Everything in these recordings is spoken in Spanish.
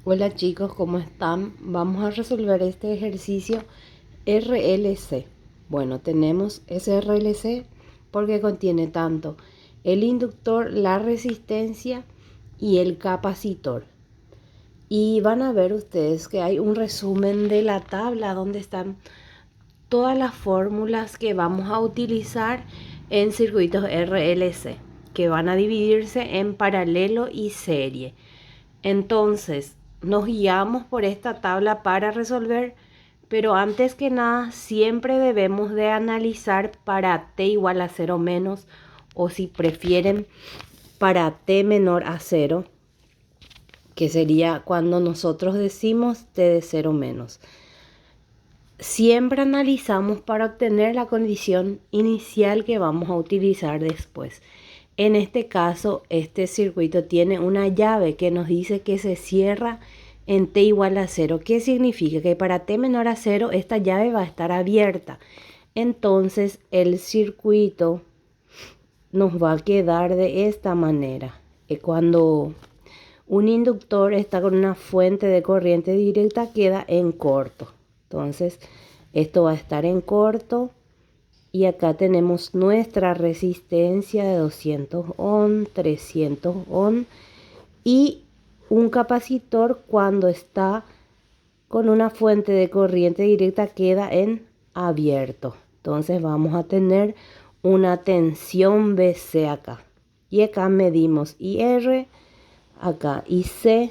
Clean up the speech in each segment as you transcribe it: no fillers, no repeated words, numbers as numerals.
Hola chicos, ¿cómo están? Vamos a resolver este ejercicio RLC. Bueno, tenemos ese RLC porque contiene tanto el inductor, la resistencia y el capacitor. Y van a ver ustedes que hay un resumen de la tabla donde están todas las fórmulas que vamos a utilizar en circuitos RLC, que van a dividirse en paralelo y serie. Entonces, nos guiamos por esta tabla para resolver, pero antes que nada, siempre debemos de analizar para t igual a 0 menos, o si prefieren, para t menor a 0, que sería cuando nosotros decimos t de 0 menos. Siempre analizamos para obtener la condición inicial que vamos a utilizar después. En este caso, este circuito tiene una llave que nos dice que se cierra en t igual a 0. ¿Qué significa? Que para t menor a 0 esta llave va a estar abierta. Entonces el circuito nos va a quedar de esta manera. Cuando un inductor está con una fuente de corriente directa, queda en corto. Entonces esto va a estar en corto. Y acá tenemos nuestra resistencia de 200 ohm, 300 ohm y un capacitor cuando está con una fuente de corriente directa queda en abierto. Entonces vamos a tener una tensión BC acá. Y acá medimos IR, acá IC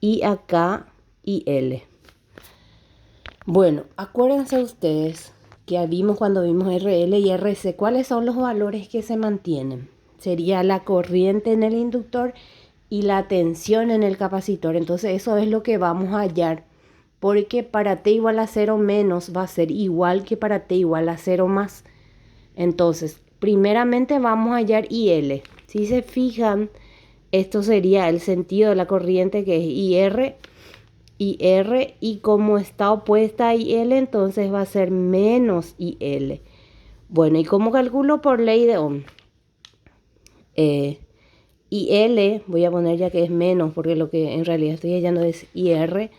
y acá IL. Bueno, acuérdense ustedes que vimos cuando vimos RL y RC, ¿cuáles son los valores que se mantienen? Sería la corriente en el inductor y la tensión en el capacitor. Entonces eso es lo que vamos a hallar, porque para t igual a 0 menos va a ser igual que para t igual a 0 más. Entonces, primeramente vamos a hallar IL. Si se fijan, esto sería el sentido de la corriente, que es IR, y como está opuesta a IL, entonces va a ser menos IL. Bueno, ¿y cómo calculo? Por ley de Ohm. IL, voy a poner ya que es menos, porque lo que en realidad estoy hallando es IR,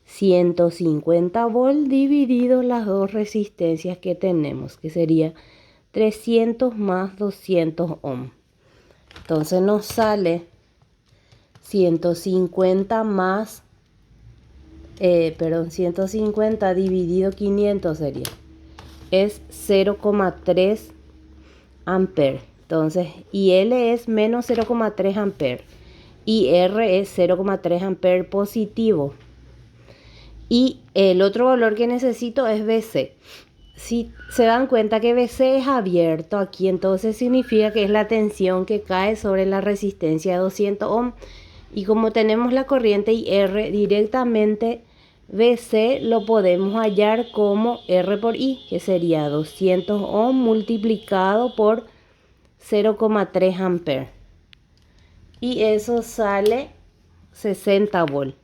150 volt dividido las dos resistencias que tenemos, que sería 300 más 200 ohm. Entonces nos sale 150 más 150 dividido 500 sería, es 0,3 amperes. Entonces IL es menos 0,3 amperes y R es 0,3 amperes positivo. Y el otro valor que necesito es BC. Si se dan cuenta que BC es abierto aquí, entonces significa que es la tensión que cae sobre la resistencia de 200 ohm. Y como tenemos la corriente IR directamente, BC lo podemos hallar como R por I, que sería 200 ohm multiplicado por 0,3 amperes. Y eso sale 60 volt.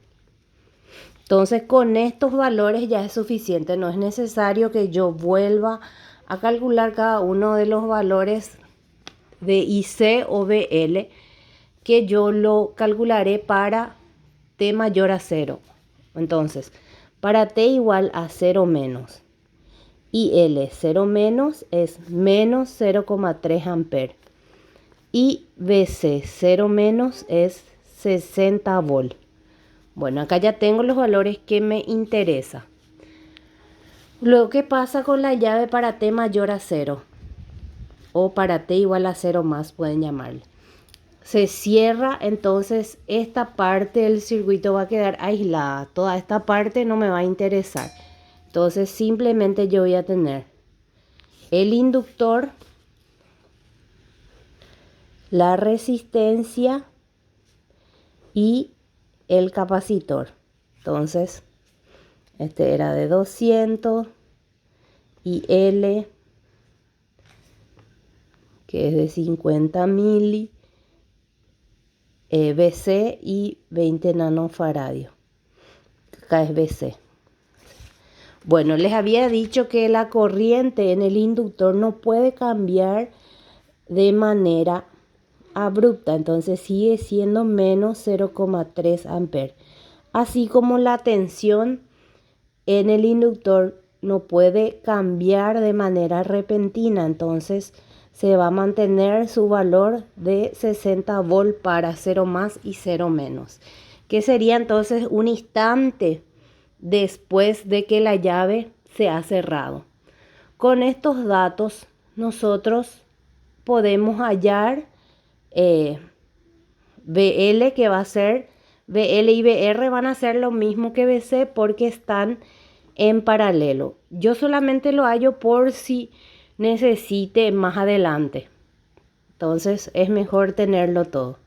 Entonces con estos valores ya es suficiente, no es necesario que yo vuelva a calcular cada uno de los valores de IC o BL, que yo lo calcularé para t mayor a 0. Entonces, para t igual a 0 menos, IL 0 menos es menos 0,3 amperes. Y BC 0 menos es 60 volt. Bueno, acá ya tengo los valores que me interesa. Luego, ¿qué pasa con la llave para t mayor a 0? O para t igual a 0 más, pueden llamarle. Se cierra, entonces esta parte del circuito va a quedar aislada. Toda esta parte no me va a interesar. Entonces simplemente yo voy a tener el inductor, la resistencia y el capacitor. Entonces este era de 200 y L, que es de 50 mili, BC y 20 nanofaradios. Acá es BC. Bueno, les había dicho que la corriente en el inductor no puede cambiar de manera abrupta, entonces sigue siendo menos 0,3 amperes. Así como la tensión en el inductor no puede cambiar de manera repentina, entonces se va a mantener su valor de 60 volt para 0 más y 0 menos, que sería entonces un instante después de que la llave se ha cerrado. Con estos datos nosotros podemos hallar BL, que va a ser BL y BR van a ser lo mismo que BC porque están en paralelo. Yo solamente lo hallo por si necesite más adelante. Entonces es mejor tenerlo todo.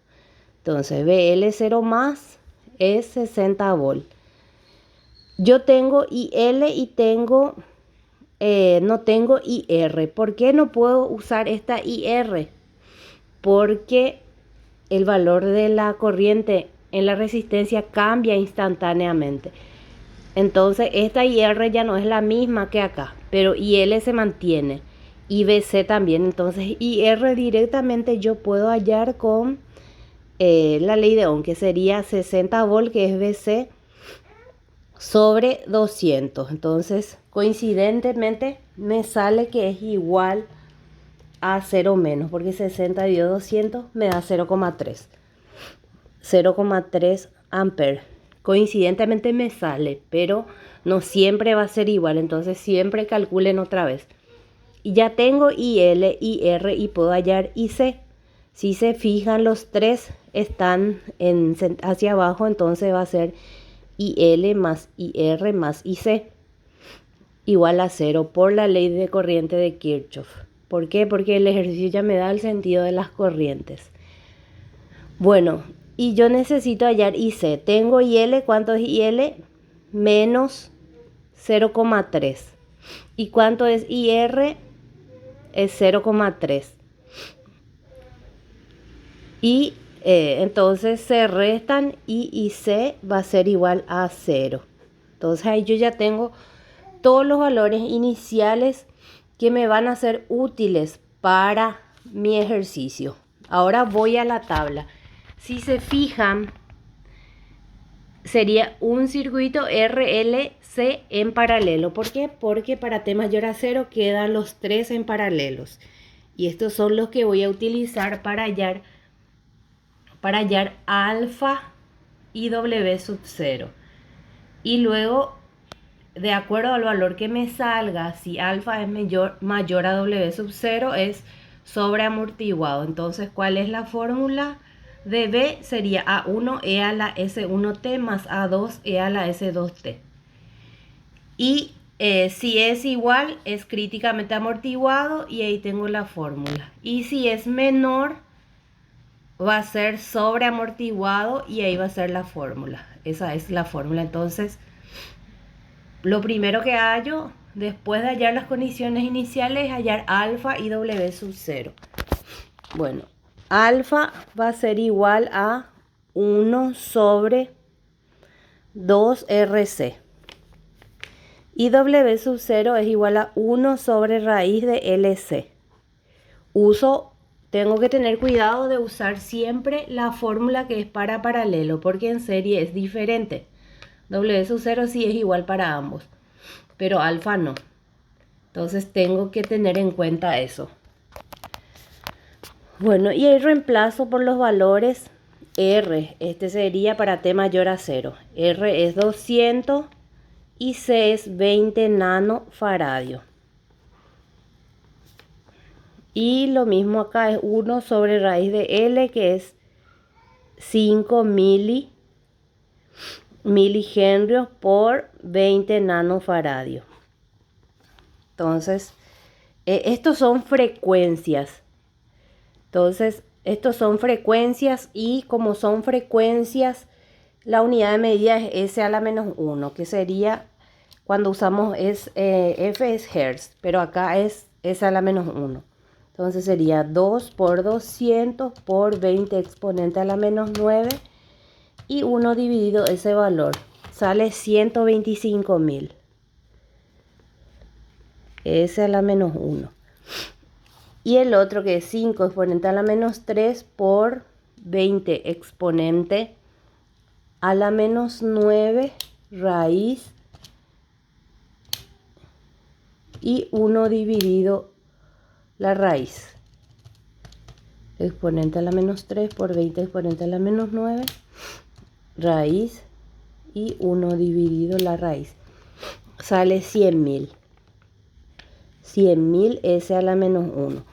Entonces BL0 más es 60 volt. Yo tengo IL y tengo no tengo IR. ¿Por qué no puedo usar esta IR? Porque el valor de la corriente en la resistencia cambia instantáneamente. Entonces esta IR ya no es la misma que acá, pero IL se mantiene. Y BC también. Entonces IR directamente yo puedo hallar con la ley de Ohm, que sería 60 volt, que es BC, sobre 200. Entonces coincidentemente me sale que es igual a 0 menos, porque 60 dividido 200 me da 0,3. 0,3 amperes. Coincidentemente me sale, pero no siempre va a ser igual, entonces siempre calculen otra vez. Y ya tengo IL, IR y puedo hallar IC. Si se fijan, los tres están hacia abajo, entonces va a ser IL más IR más IC igual a 0 por la ley de corriente de Kirchhoff. ¿Por qué? Porque el ejercicio ya me da el sentido de las corrientes. Bueno, y yo necesito hallar IC. Tengo IL, ¿cuánto es IL? Menos 0,3. ¿Y cuánto es IR? Es 0,3. Y entonces se restan y IC va a ser igual a 0. Entonces ahí yo ya tengo todos los valores iniciales que me van a ser útiles para mi ejercicio. Ahora voy a la tabla. Si se fijan, sería un circuito RLC en paralelo. ¿Por qué? Porque para T mayor a 0 quedan los tres en paralelos. Y estos son los que voy a utilizar para hallar alfa y W sub 0. Y luego, de acuerdo al valor que me salga, si alfa es mayor a W sub 0, es sobreamortiguado. Entonces, ¿cuál es la fórmula? De B sería A1 E a la S1T más A2 E a la S2T. Y si es igual, es críticamente amortiguado y ahí tengo la fórmula. Y si es menor, va a ser sobreamortiguado y ahí va a ser la fórmula. Esa es la fórmula. Entonces, lo primero que hallo después de hallar las condiciones iniciales es hallar alfa y W sub 0. Bueno, alfa va a ser igual a 1 sobre 2RC. Y W sub 0 es igual a 1 sobre raíz de LC. Tengo que tener cuidado de usar siempre la fórmula que es para paralelo, porque en serie es diferente. W sub 0 sí es igual para ambos, pero alfa no. Entonces tengo que tener en cuenta eso. Bueno, y ahí reemplazo por los valores R. Este sería para T mayor a 0. R es 200 y C es 20 nanofaradio. Y lo mismo acá es 1 sobre raíz de L, que es 5 milihenrios por 20 nanofaradios. Entonces, estos son frecuencias. Entonces, estos son frecuencias y como son frecuencias, la unidad de medida es S a la menos 1, que sería cuando usamos F es Hertz, pero acá es S a la menos 1. Entonces sería 2 por 200 por 20 exponente a la menos 9 y 1 dividido ese valor. Sale 125.000. S a la menos 1. Y el otro que es 5 exponente a la menos 3 por 20 exponente a la menos 9 raíz y 1 dividido la raíz. Exponente a la menos 3 por 20 exponente a la menos 9 raíz y 1 dividido la raíz. Sale 100.000. 100.000 S a la menos 1.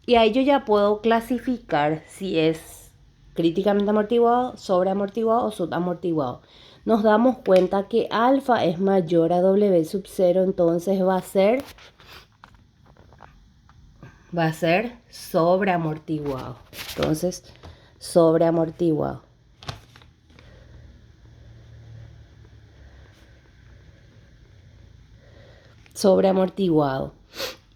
Y ahí yo ya puedo clasificar si es críticamente amortiguado, sobreamortiguado o subamortiguado. Nos damos cuenta que alfa es mayor a W sub 0, entonces va a ser sobreamortiguado. Entonces, sobreamortiguado. Sobreamortiguado.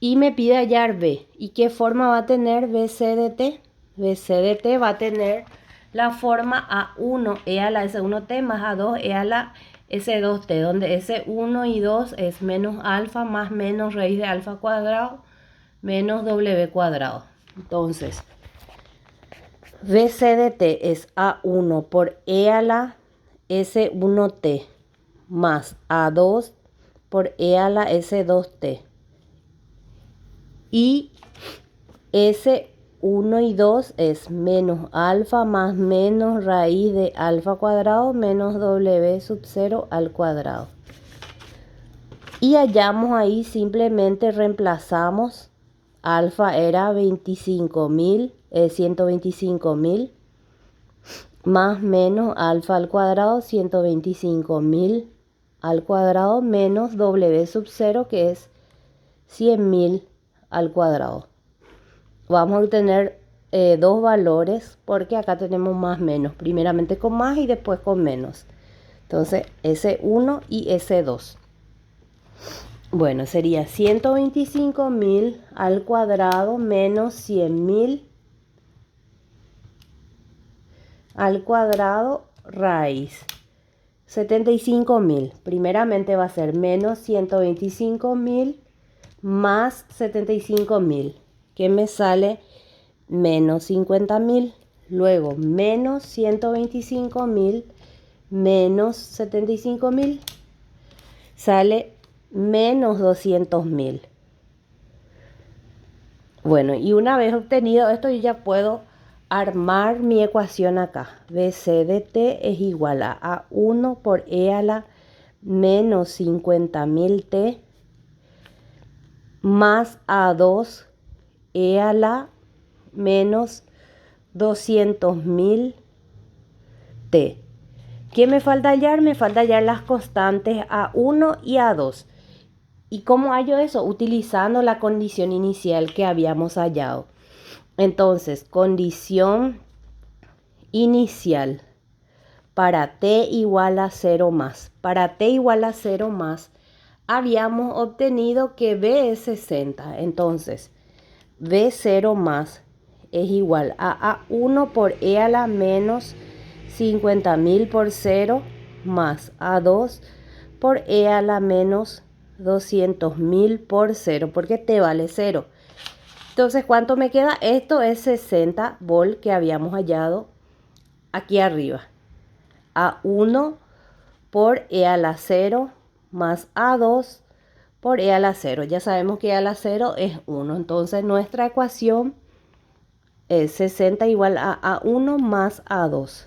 Y me pide hallar B. ¿Y qué forma va a tener BC de T? BC de T va a tener la forma A1 E a la S1T más A2 E a la S2T, donde S1 y 2 es menos alfa más menos raíz de alfa cuadrado menos W cuadrado. Entonces, BC de T es A1 por E a la S1T más A2 por E a la S2T. Y S1 y 2 es menos alfa más menos raíz de alfa cuadrado menos W sub 0 al cuadrado. Y hallamos ahí, simplemente reemplazamos. Alfa era 125.000 más menos alfa al cuadrado 125.000 al cuadrado menos W sub 0 que es 100.000 al cuadrado. Vamos a obtener dos valores porque acá tenemos más menos, primeramente con más y después con menos. Entonces S1 y S2. Bueno, sería 125.000 al cuadrado menos 100.000 al cuadrado raíz. 75.000. Primeramente va a ser menos 125.000 más 75.000, que me sale menos 50.000. Luego menos 125.000 menos 75.000 sale menos 200.000. Bueno, y una vez obtenido esto, yo ya puedo armar mi ecuación acá. BC de T es igual a A1 por E a la menos 50.000 T más A2 E a la menos 200.000 T. ¿Qué me falta hallar? Me falta hallar las constantes A1 y A2. ¿Y cómo hallo eso? Utilizando la condición inicial que habíamos hallado. Entonces, condición inicial para T igual a 0 más. Para T igual a 0 más, habíamos obtenido que B es 60. Entonces, B0 más es igual a A1 por E a la menos 50.000 por 0 más A2 por E a la menos 200.000 por 0, porque T vale 0. Entonces, ¿cuánto me queda? Esto es 60 volt que habíamos hallado aquí arriba. A1 por E a la 0 más A2 por E a la 0. Ya sabemos que E a la 0 es 1. Entonces, nuestra ecuación es 60 igual a A1 más A2.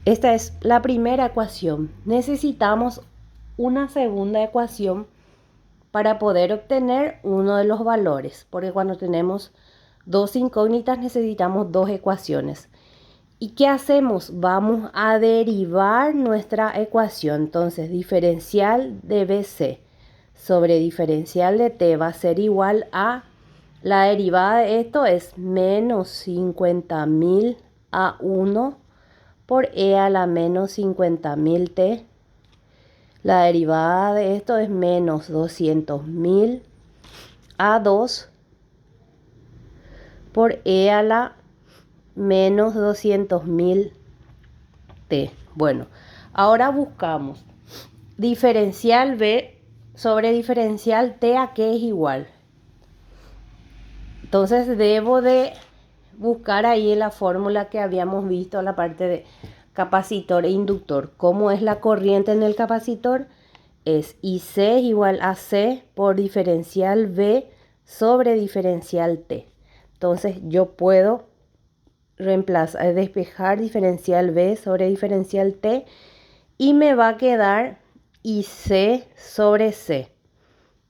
Esta es la primera ecuación. Necesitamos una segunda ecuación para poder obtener uno de los valores, porque cuando tenemos dos incógnitas necesitamos dos ecuaciones. ¿Y qué hacemos? Vamos a derivar nuestra ecuación. Entonces, diferencial de BC sobre diferencial de T va a ser igual a, la derivada de esto es menos 50.000 A1 por E a la menos 50.000 T. La derivada de esto es menos 200.000 A2 por E a la menos 200.000 T. Bueno, ahora buscamos diferencial B sobre diferencial T, ¿a qué es igual? Entonces debo de buscar ahí en la fórmula que habíamos visto, la parte de capacitor e inductor. ¿Cómo es la corriente en el capacitor? Es IC igual a C por diferencial V sobre diferencial T. Entonces yo puedo reemplazar, despejar diferencial V sobre diferencial T y me va a quedar IC sobre C.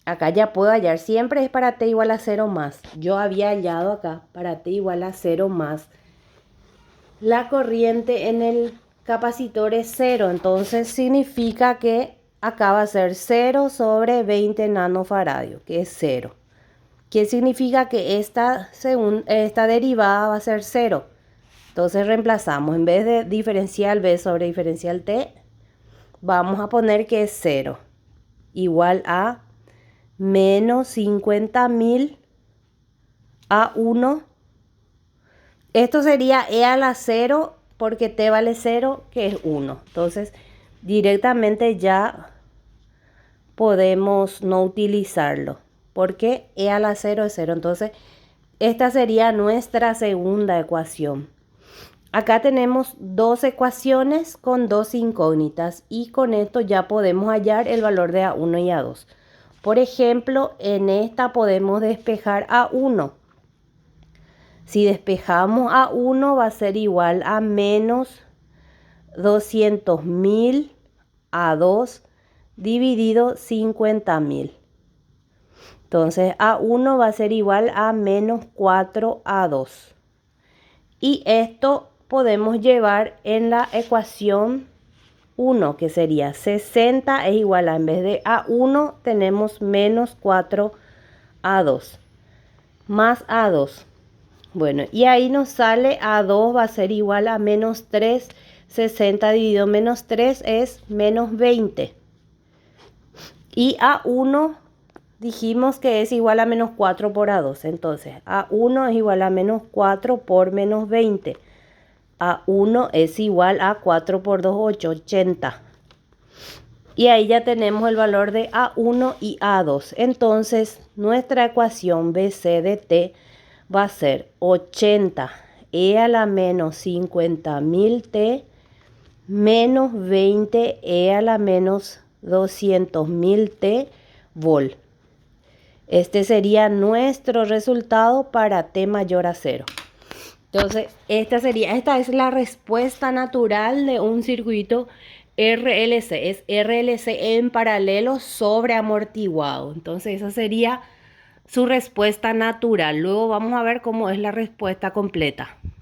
Acá ya puedo hallar, siempre es para T igual a 0 más. Yo había hallado acá para T igual a 0 más. La corriente en el capacitor es 0, entonces significa que acá va a ser 0 sobre 20 nanofaradios, que es 0. ¿Qué significa? Que esta derivada va a ser 0. Entonces reemplazamos, en vez de diferencial V sobre diferencial T, vamos a poner que es 0, igual a menos 50.000 a 1. Esto sería E a la 0 porque T vale 0, que es 1. Entonces directamente ya podemos no utilizarlo porque E a la 0 es 0. Entonces esta sería nuestra segunda ecuación. Acá tenemos dos ecuaciones con dos incógnitas y con esto ya podemos hallar el valor de A1 y A2. Por ejemplo, en esta podemos despejar A1. Si despejamos A1 va a ser igual a menos 200.000 A2 dividido 50.000. Entonces A1 va a ser igual a menos 4 A2. Y esto podemos llevar en la ecuación 1, que sería 60 es igual a, en vez de A1 tenemos menos 4 A2 más A2. Bueno, y ahí nos sale A2 va a ser igual a menos 3. 60 dividido menos 3 es menos 20. Y A1 dijimos que es igual a menos 4 por A2. Entonces A1 es igual a menos 4 por menos 20. A1 es igual a 4 por 2, 8, 80. Y ahí ya tenemos el valor de A1 y A2. Entonces nuestra ecuación BC de T va a ser 80 E a la menos 50.000 T menos 20 E a la menos 200.000 T vol. Este sería nuestro resultado para T mayor a 0. Entonces, esta es la respuesta natural de un circuito RLC. Es RLC en paralelo sobre amortiguado. Entonces, esa sería su respuesta natural. Luego vamos a ver cómo es la respuesta completa.